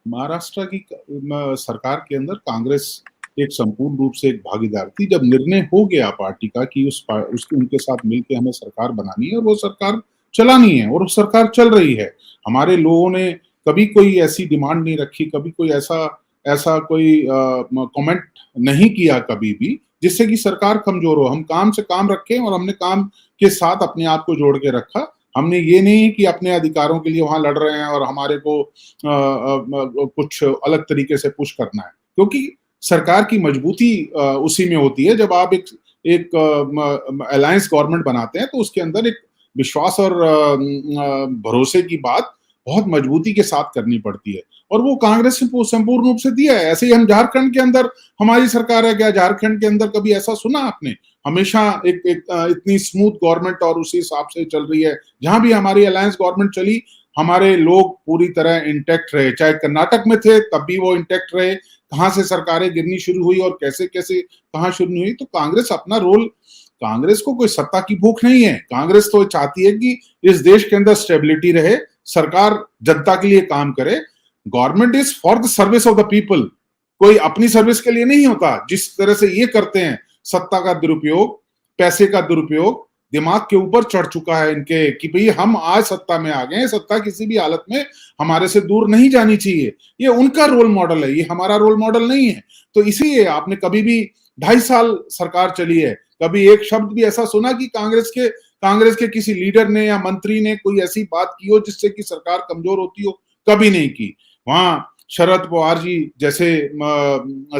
महाराष्ट्र की सरकार के अंदर कांग्रेस एक संपूर्ण रूप से एक भागीदार थी। जब निर्णय हो गया पार्टी का कि उनके साथ मिलकर हमें सरकार बनानी है और वो सरकार चलानी है और वो सरकार चल रही है। हमारे लोगों ने कभी कोई ऐसी डिमांड नहीं रखी, कभी कोई ऐसा ऐसा कोई कमेंट नहीं किया कभी भी जिससे कि सरकार कमजोर हो। हम काम से काम रखें और हमने काम के साथ अपने आप को जोड़ के रखा। हमने ये नहीं कि अपने अधिकारों के लिए वहां लड़ रहे हैं और हमारे को कुछ अलग तरीके से पुश करना है, क्योंकि सरकार की मजबूती उसी में होती है। जब आप एक अलायंस गवर्नमेंट बनाते हैं तो उसके अंदर एक विश्वास और भरोसे की बात बहुत मजबूती के साथ करनी पड़ती है और वो कांग्रेस ने संपूर्ण रूप से दिया है। ऐसे ही हम झारखंड के अंदर हमारी सरकार है, क्या झारखंड के अंदर कभी ऐसा सुना आपने? हमेशा एक इतनी स्मूथ गवर्नमेंट और उसी हिसाब से चल रही है। जहां भी हमारी अलायंस गवर्नमेंट चली, हमारे लोग पूरी तरह इंटैक्ट रहे। चाहे कर्नाटक में थे तब भी वो इंटैक्ट रहे। कहां से सरकारें गिरनी शुरू हुई और कैसे कैसे कहां शुरू हुई, तो कांग्रेस अपना रोल, कांग्रेस को कोई सत्ता की भूख नहीं है। कांग्रेस तो चाहती है कि इस देश के अंदर स्टेबिलिटी रहे, सरकार जनता के लिए काम करे। Government is for the service of the people, कोई अपनी सर्विस के लिए नहीं होता। जिस तरह से ये करते हैं, सत्ता का दुरुपयोग, पैसे का दुरुपयोग दिमाग के ऊपर चढ़ चुका है इनके कि भाई हम आज सत्ता में आ गए, सत्ता किसी भी हालत में हमारे से दूर नहीं जानी चाहिए। ये उनका रोल मॉडल है, ये हमारा रोल मॉडल नहीं है। तो इसीलिए आपने कभी भी 2.5 साल सरकार चली है, कभी एक शब्द भी ऐसा सुना कि कांग्रेस के किसी लीडर ने या मंत्री ने कोई ऐसी बात की हो जिससे कि सरकार कमजोर होती हो? कभी नहीं की। वहां शरद पवार जी जैसे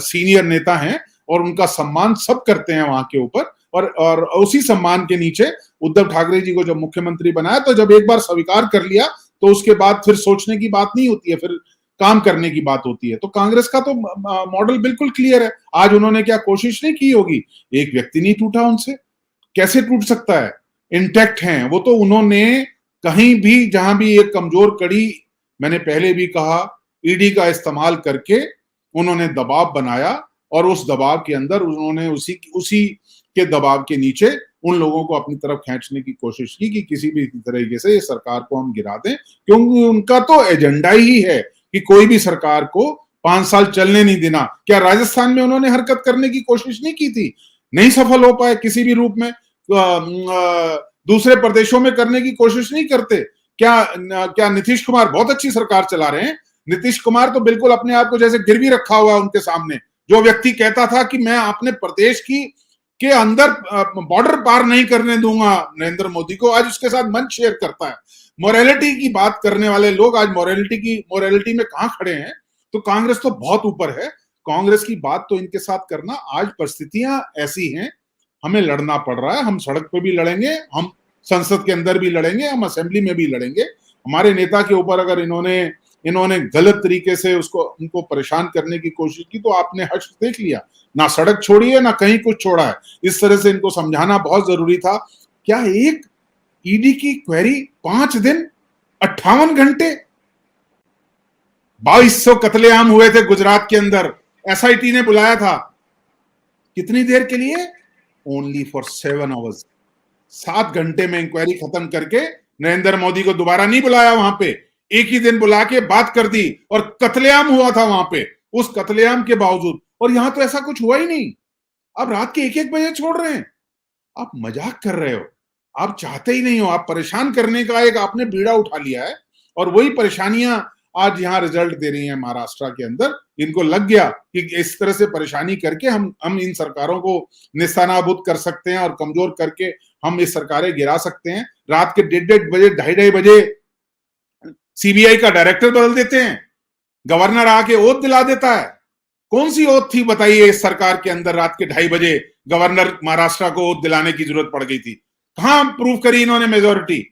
सीनियर नेता हैं और उनका सम्मान सब करते हैं वहां के ऊपर, और उसी सम्मान के नीचे उद्धव ठाकरे जी को जब मुख्यमंत्री बनाया तो जब एक बार स्वीकार कर लिया तो उसके बाद फिर सोचने की बात नहीं होती है, फिर काम करने की बात होती है। तो कांग्रेस का तो मॉडल बिल्कुल क्लियर है। आज उन्होंने क्या कोशिश नहीं की होगी? एक व्यक्ति नहीं टूटा उनसे, कैसे टूट सकता है? इंटैक्ट हैं वो। तो उन्होंने कहीं भी जहां भी एक कमजोर कड़ी, मैंने पहले भी कहा, ईडी का इस्तेमाल करके उन्होंने दबाव बनाया और उस दबाव के अंदर उन्होंने उसी के दबाव के नीचे उन लोगों को अपनी तरफ खींचने की कोशिश की कि किसी भी तरीके से इस सरकार को हम गिरा दें, क्योंकि उनका तो एजेंडा ही है कि कोई भी सरकार को 5 साल चलने नहीं देना। क्या राजस्थान में उन्होंने हरकत करने की कोशिश नहीं की थी? नहीं सफल हो पाए किसी भी रूप में। दूसरे प्रदेशों में करने की कोशिश नहीं करते क्या नीतीश कुमार बहुत अच्छी सरकार चला रहे हैं? नीतीश कुमार तो बिल्कुल अपने आप को जैसे गिरवी रखा हुआ है उनके सामने। जो व्यक्ति कहता था कि मैं अपने प्रदेश के अंदर बॉर्डर पार नहीं करने दूंगा नरेंद्र मोदी को, आज उसके साथ मंच शेयर करता है। मोरालिटी की बात करने वाले लोग आज मोरालिटी में कहां खड़े हैं? तो कांग्रेस तो बहुत ऊपर है। कांग्रेस की बात तो इनके साथ करना, आज परिस्थितियां ऐसी हैं, हमें लड़ना पड़ रहा है। हम सड़क पे भी लड़ेंगे, हम संसद के अंदर भी लड़ेंगे, हम असेंबली में भी लड़ेंगे। हमारे नेता के ऊपर अगर इन्होंने गलत तरीके से उनको परेशान करने की कोशिश की तो आपने हश्र देख लिया। ना सड़क छोड़ी है, ना कहीं कुछ छोड़ा है। इस तरह से इनको समझाना बहुत जरूरी था। क्या एक ईडी की क्वेरी 5 दिन 58 घंटे, 2200 कत्लेआम हुए थे गुजरात के अंदर, एसआईटी ने बुलाया था कितनी देर के लिए? Only for 7 hours. 7 घंटे में इंक्वायरी खत्म करके नरेंद्र मोदी को दोबारा नहीं बुलाया वहां पे, एक ही दिन बुला के बात कर दी। और कत्लेआम हुआ था वहां पे, उस कत्लेआम के बावजूद। और यहां तो ऐसा कुछ हुआ ही नहीं। आप रात के 1-1 बजे छोड़ रहे हैं। आप मजाक कर रहे हो, आप चाहते ही नहीं हो। आप परेशान करने का एक आपने बीड़ा उठा लिया है और वही परेशानियां आज यहां रिजल्ट दे रही हैं महाराष्ट्र के अंदर। इनको लग गया कि इस तरह से परेशानी करके हम इन सरकारों को निस्तानाबूद कर सकते हैं और कमजोर करके हम इस सरकारें गिरा सकते हैं। रात के 1:30 बजे 2:30 बजे सीबीआई का डायरेक्टर बदल देते हैं, गवर्नर आके ओथ दिला देता है। कौन सी ओथ थी बताइए इस सरकार के अंदर? रात के 2:30 बजे गवर्नर महाराष्ट्र को ओथ दिलाने की जरूरत पड़ गई थी? कहां प्रूव करी इन्होंने मेजोरिटी?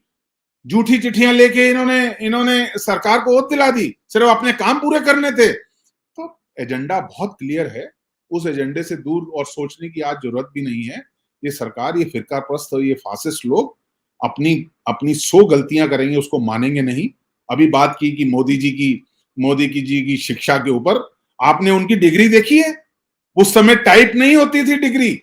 झूठी चिट्ठियां लेके इन्होंने सरकार को ओथ दिला दी, सिर्फ अपने काम पूरे करने थे। तो एजेंडा बहुत क्लियर है। उस एजेंडे से दूर और सोचने की आज जरूरत भी नहीं है। ये सरकार, ये फिरका प्रस्त, ये फासिस्ट लोग अपनी अपनी 100 गलतियां करेंगे, उसको मानेंगे नहीं। अभी बात की कि मोदी जी की शिक्षा के ऊपर, आपने उनकी डिग्री देखी है? उस समय टाइप नहीं होती थी डिग्री।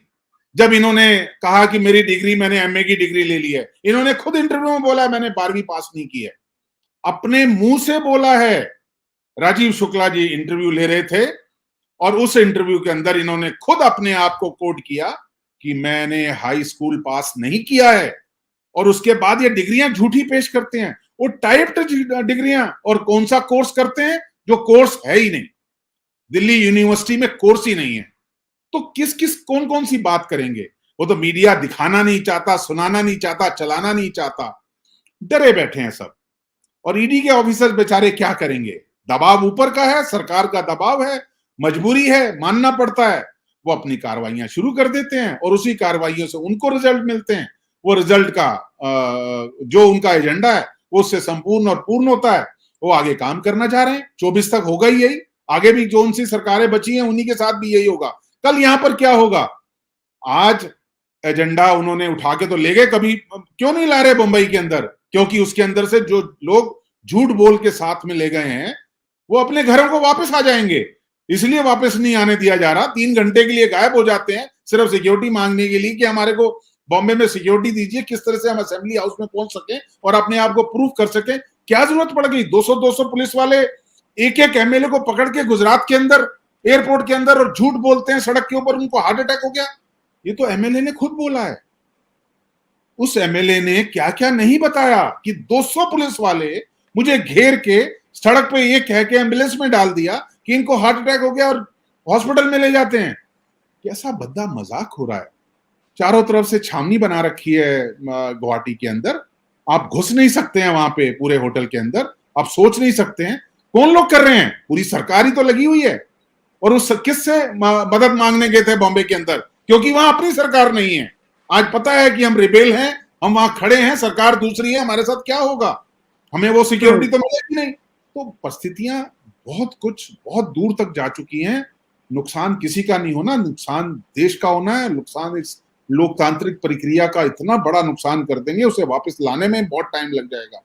जब इन्होंने कहा कि मेरी डिग्री, मैंने एमए की डिग्री ले ली है, इन्होंने खुद इंटरव्यू में बोला है मैंने 12वीं पास नहीं की है। अपने मुंह से बोला है राजीव शुक्ला जी इंटरव्यू ले रहे थे और उस इंटरव्यू के अंदर इन्होंने खुद अपने आप को कोट किया कि मैंने हाई स्कूल पास नहीं किया है, और उसके बाद ये डिग्रियां झूठी पेश करते हैं। वो टाइप्ड डिग्रियां, और कौन सा कोर्स करते हैं जो कोर्स है ही नहीं, दिल्ली यूनिवर्सिटी में कोर्स ही नहीं है। तो किस किस कौन कौन सी बात करेंगे? वो तो मीडिया दिखाना नहीं चाहता, सुनाना नहीं चाहता, चलाना नहीं चाहता, डरे बैठे हैं सब। और ईडी के ऑफिसर्स बेचारे क्या करेंगे? दबाव ऊपर का है, सरकार का दबाव है, मजबूरी है, मानना पड़ता है। वो अपनी कार्रवाइयां शुरू कर देते हैं और उसी कार्रवाइयों से उनको रिजल्ट मिलते हैं। वो रिजल्ट का जो उनका एजेंडा है वो उससे संपूर्ण और पूर्ण होता है। वो आगे काम करना चाह रहे हैं, 24 तक होगा ही यही, आगे भी जो उनसी सरकारें बची हैं उन्हीं के साथ भी यही होगा। कल यहां पर क्या होगा? आज एजेंडा उन्होंने उठा के तो ले गए, कभी क्यों नहीं ला रहे मुंबई के अंदर? क्योंकि उसके अंदर से जो लोग झूठ बोल के साथ में ले गए हैं वो अपने घरों को वापस आ जाएंगे, इसलिए वापस नहीं आने दिया जा रहा। 3 घंटे के लिए गायब हो जाते हैं सिर्फ सिक्योरिटी मांगने के लिए कि हमारे को बॉम्बे में सिक्योरिटी दीजिए, किस तरह से हम असेंबली हाउस में पहुंच सके और अपने आप को प्रूफ कर सके। क्या जरूरत पड़ गई? 200-200 पुलिस वाले एक एक एमएलए को पकड़ के गुजरात के अंदर एयरपोर्ट के अंदर, और झूठ बोलते हैं सड़क के ऊपर, उनको हार्ट अटैक हो गया। ये तो एमएलए ने खुद बोला है। उस एमएलए ने क्या क्या नहीं बताया कि 200 पुलिस वाले मुझे घेर के सड़क पे ये कह के एम्बुलेंस में डाल दिया कि इनको हार्ट अटैक हो गया और हॉस्पिटल में ले जाते हैं। कैसा भद्दा मजाक हो रहा है। चारों तरफ से छावनी बना रखी है गुवाहाटी के अंदर, आप घुस नहीं सकते हैं वहां पे पूरे होटल के अंदर, आप सोच नहीं सकते हैं कौन लोग कर रहे हैं। पूरी सरकार ही तो लगी हुई है। और उस किससे मदद मांगने गए थे बॉम्बे के अंदर? क्योंकि वहां अपनी सरकार नहीं है। आज पता है कि हम रिबेल हैं, हम वहां खड़े हैं, सरकार दूसरी है, हमारे साथ क्या होगा? हमें वो सिक्योरिटी तो मिलेगी नहीं। तो परिस्थितियां बहुत दूर तक जा चुकी हैं। नुकसान किसी का नहीं होना, नुकसान देश का होना है। नुकसान इस लोकतांत्रिक प्रक्रिया का इतना बड़ा नुकसान कर देंगे, उसे वापस लाने में बहुत टाइम लग जाएगा।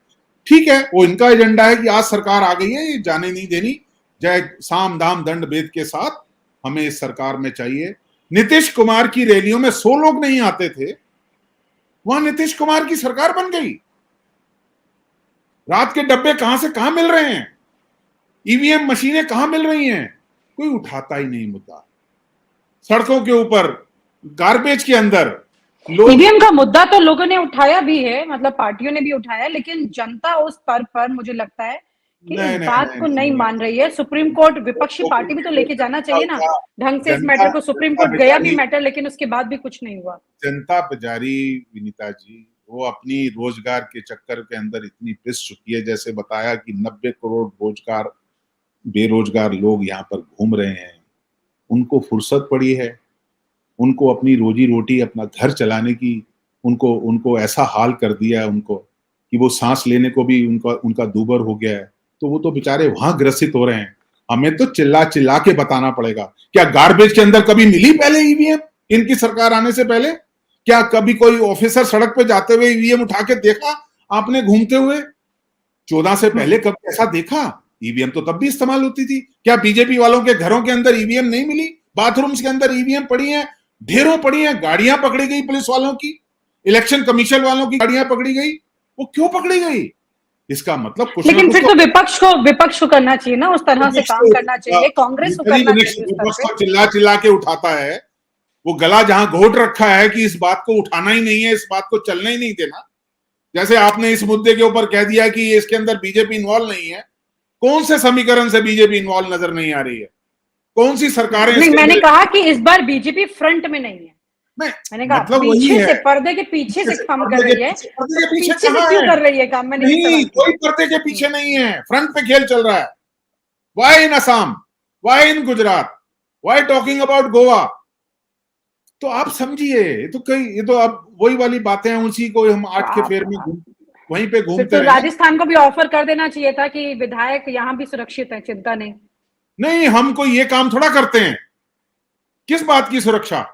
ठीक है, वो इनका एजेंडा है कि आज सरकार आ गई है, ये जाने नहीं देनी, चाहे साम दाम दंड भेद के साथ हमें इस सरकार में चाहिए। नीतीश कुमार की रैलियों में 100 लोग नहीं आते थे, वहां नीतीश कुमार की सरकार बन गई। रात के डब्बे कहां से कहां मिल रहे हैं, ईवीएम मशीनें कहां मिल रही हैं, कोई उठाता ही नहीं मुद्दा। सड़कों के ऊपर, गार्बेज के अंदर लोग। ईवीएम का मुद्दा तो लोगों ने उठाया भी है, मतलब पार्टियों ने भी उठाया, लेकिन जनता उस स्तर पर मुझे लगता है कि इस बात को नहीं मान रही है। सुप्रीम कोर्ट, विपक्षी पार्टी भी तो लेके जाना चाहिए ना ढंग से इस मैटर को। सुप्रीम कोर्ट गया भी मैटर, लेकिन उसके बाद भी कुछ नहीं हुआ। जनता बेचारी विनीता जी, वो अपनी रोजगार के चक्कर के अंदर इतनी पिस चुकी है। जैसे बताया कि 90 करोड़ रोजगार बेरोजगार लोग यहाँ पर घूम रहे हैं, उनको फुर्सत पड़ी है, उनको अपनी रोजी रोटी, अपना घर चलाने की, उनको ऐसा हाल कर दिया है उनको कि वो सांस लेने को भी उनका दूभर हो गया है। तो वो तो बेचारे वहां ग्रसित हो रहे हैं। हमें तो चिल्ला चिल्ला के बताना पड़ेगा। क्या गार्बेज के अंदर कभी मिली पहले ईवीएम? इनकी सरकार आने से पहले क्या कभी कोई ऑफिसर सड़क पे जाते हुए ईवीएम उठा के देखा आपने घूमते हुए? 14 से पहले कभी ऐसा देखा? ईवीएम तो तब भी इस्तेमाल होती थी। क्या बीजेपी वालों के घरों के अंदर ईवीएम नहीं मिली? बाथरूम्स के अंदर ईवीएम पड़ी हैं, ढेरों पड़ी हैं। गाड़ियां पकड़ी गई पुलिस वालों की, इलेक्शन कमीशन वालों की गाड़ियां पकड़ी गई। वो क्यों पकड़ी गई? इसका मतलब कुछ, लेकिन फिर तो विपक्ष को करना चाहिए ना, उस तरह से काम करना चाहिए, कांग्रेस को करना चाहिए। विपक्ष तो चिल्ला चिल्ला के उठाता है, वो गला जहां घोट रखा है कि इस बात को उठाना ही नहीं है, इस बात को चलना ही नहीं देना। जैसे आपने इस मुद्दे के ऊपर कह दिया कि इसके अंदर बीजेपी इन्वॉल्व नहीं है। कौन से समीकरण से बीजेपी इन्वॉल्व नजर नहीं आ रही है? कौन सी सरकारें? नहीं, मैंने कहा कि इस बार बीजेपी फ्रंट में नहीं है। मैंने कहा मतलब पीछे से, पर्दे के पीछे से काम कर रही है। पर्दे के पीछे से क्यों कर रही है काम? मैंने नहीं, कोई पर्दे के पीछे नहीं है, फ्रंट पे खेल चल रहा है। Why in Assam, why in Gujarat, why talking about Goa? तो आप समझिए, ये तो अब वही वाली बातें हैं, उसी को हम आठ के फेर में वहीं पे घूमते तो राजस्थान को भी ऑफर कर देना चाहिए था कि विधायक यहाँ भी सुरक्षित है, चिंता नहीं। नहीं, हम कोई ये काम थोड़ा करते हैं। किस बात की सुरक्षा?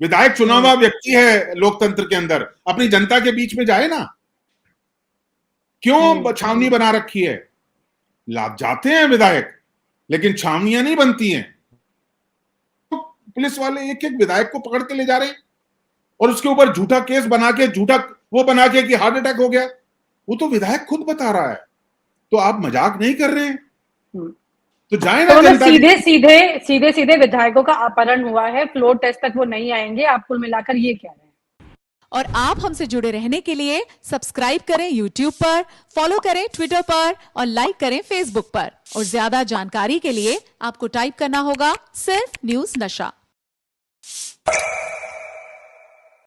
विधायक चुनावा व्यक्ति है लोकतंत्र के अंदर, अपनी जनता के बीच में जाए ना। क्यों छावनी बना रखी है? जाते हैं विधायक, लेकिन छावनियां नहीं बनती हैं। पुलिस वाले एक एक विधायक को पकड़ के ले जा रहे हैं और उसके ऊपर झूठा केस बना के, झूठा वो बना के कि हार्ट अटैक हो गया। वो तो विधायक खुद बता रहा है। तो आप मजाक नहीं कर रहे हैं। तो जाए ना तो जनता सीधे सीधे विधायकों का अपहरण हुआ है, फ्लोर टेस्ट तक वो नहीं आएंगे, आप कुल मिलाकर ये कह रहे हैं। और आप हमसे जुड़े रहने के लिए सब्सक्राइब करें YouTube पर, फॉलो करें Twitter पर और लाइक करें Facebook पर। और ज्यादा जानकारी के लिए आपको टाइप करना होगा सिर्फ न्यूज नशा।